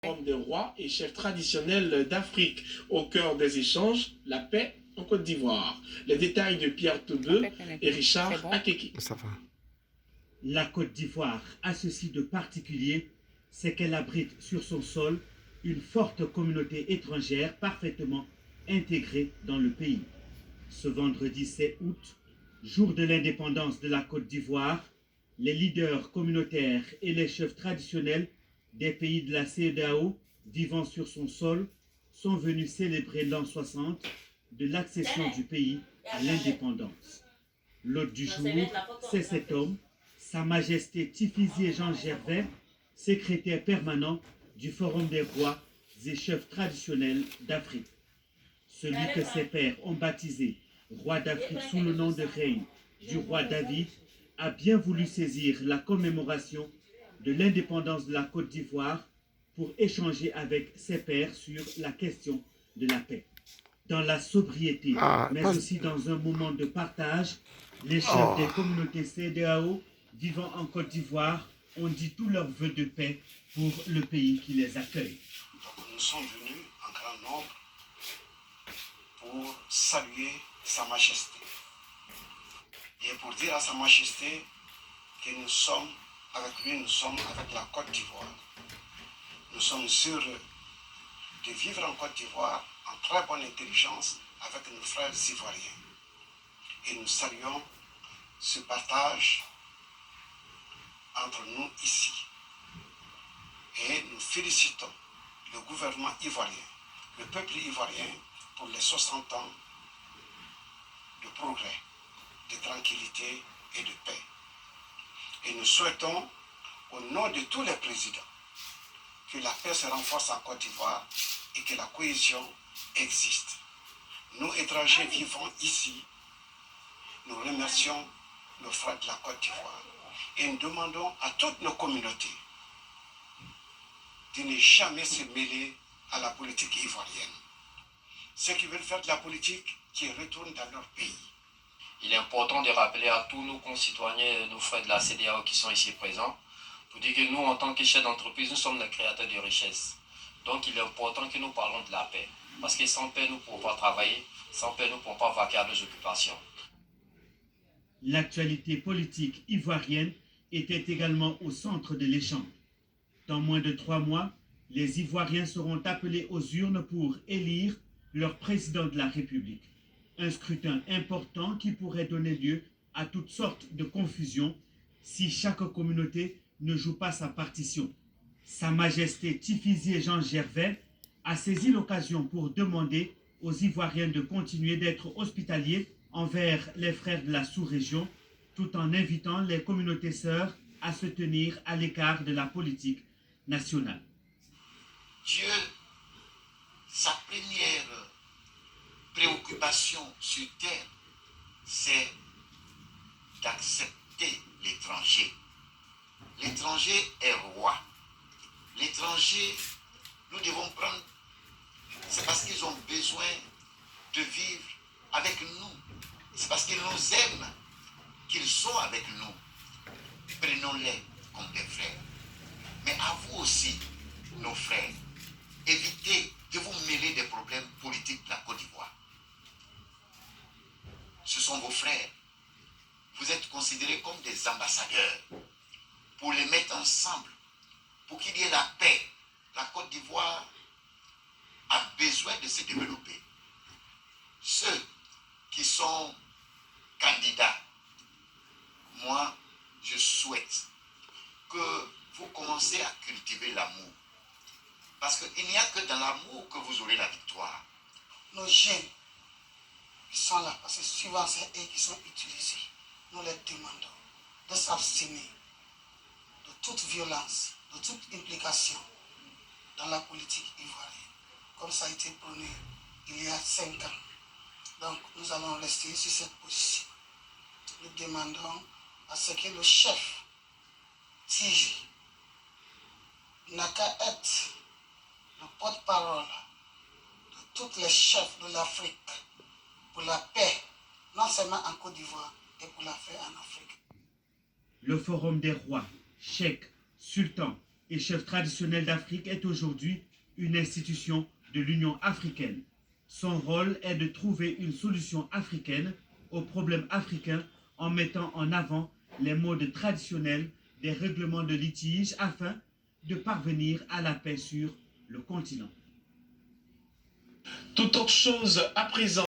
Forum des rois et chefs traditionnels d'Afrique. Au cœur des échanges, la paix en Côte d'Ivoire. Les détails de Pierre Teubeu et Richard Akeki. Ça va. La Côte d'Ivoire a ceci de particulier, c'est qu'elle abrite sur son sol une forte communauté étrangère parfaitement intégrée dans le pays. Ce vendredi 7 août, jour de l'indépendance de la Côte d'Ivoire, les leaders communautaires et les chefs traditionnels des pays de la CEDEAO vivant sur son sol sont venus célébrer l'an 60 de l'accession du pays à l'indépendance. L'hôte du jour, c'est cet homme, Sa Majesté Tifizi Jean Gervais, secrétaire permanent du Forum des rois et chefs traditionnels d'Afrique. Celui que ses pères ont baptisé roi d'Afrique sous le nom de règne du roi David a bien voulu saisir la commémoration de l'indépendance de la Côte d'Ivoire pour échanger avec ses pairs sur la question de la paix. Dans la sobriété, mais aussi dans un moment de partage, les chefs des communautés CEDEAO vivant en Côte d'Ivoire ont dit tous leurs vœux de paix pour le pays qui les accueille. Donc nous sommes venus en grand nombre pour saluer Sa Majesté et pour dire à Sa Majesté que nous sommes avec lui, nous sommes avec la Côte d'Ivoire. Nous sommes heureux de vivre en Côte d'Ivoire en très bonne intelligence avec nos frères ivoiriens. Et nous saluons ce partage entre nous ici. Et nous félicitons le gouvernement ivoirien, le peuple ivoirien pour les 60 ans de progrès, de tranquillité et de paix. Et nous souhaitons, au nom de tous les présidents, que la paix se renforce en Côte d'Ivoire et que la cohésion existe. Nous, étrangers vivant ici, nous remercions nos frères de la Côte d'Ivoire et nous demandons à toutes nos communautés de ne jamais se mêler à la politique ivoirienne. Ceux qui veulent faire de la politique, qui retournent dans leur pays. Il est important de rappeler à tous nos concitoyens, nos frères de la CEDEAO qui sont ici présents, pour dire que nous, en tant que chefs d'entreprise, nous sommes les créateurs de richesses. Donc il est important que nous parlons de la paix. Parce que sans paix, nous ne pouvons pas travailler. Sans paix, nous ne pouvons pas vaquer à nos occupations. L'actualité politique ivoirienne était également au centre de l'échange. Dans moins de 3 mois, les Ivoiriens seront appelés aux urnes pour élire leur président de la République. Un scrutin important qui pourrait donner lieu à toutes sortes de confusions si chaque communauté ne joue pas sa partition. Sa Majesté Tifizi Jean Gervais a saisi l'occasion pour demander aux Ivoiriens de continuer d'être hospitaliers envers les frères de la sous-région, tout en invitant les communautés sœurs à se tenir à l'écart de la politique nationale. Dieu, sa première préoccupation sur terre, c'est d'accepter l'étranger. L'étranger est roi. L'étranger, nous devons prendre, c'est parce qu'ils ont besoin de vivre avec nous. C'est parce qu'ils nous aiment qu'ils sont avec nous. Prenons-les comme des frères. Mais à vous aussi, nos frères, évitez de vous mêler des problèmes politiques de la Côte d'Ivoire. Ce sont vos frères. Vous êtes considérés comme des ambassadeurs pour les mettre ensemble, pour qu'il y ait la paix. La Côte d'Ivoire a besoin de se développer. Ceux qui sont candidats, moi, je souhaite que vous commencez à cultiver l'amour. Parce qu'il n'y a que dans l'amour que vous aurez la victoire. Nos jeunes, ils sont là, parce que souvent c'est eux qui sont utilisés. Nous les demandons de s'abstenir de toute violence, de toute implication dans la politique ivoirienne, comme ça a été prôné il y a 5 ans. Donc nous allons rester sur cette position. Nous demandons à ce que le chef Tiji n'a qu'à être le porte-parole de tous les chefs de l'Afrique pour la paix, non seulement en Côte d'Ivoire, et pour la paix en Afrique. Le Forum des rois, cheikhs, sultans et chef traditionnel d'Afrique, est aujourd'hui une institution de l'Union africaine. Son rôle est de trouver une solution africaine aux problèmes africains en mettant en avant les modes traditionnels des règlements de litige afin de parvenir à la paix sur le continent. Toute autre chose à présent.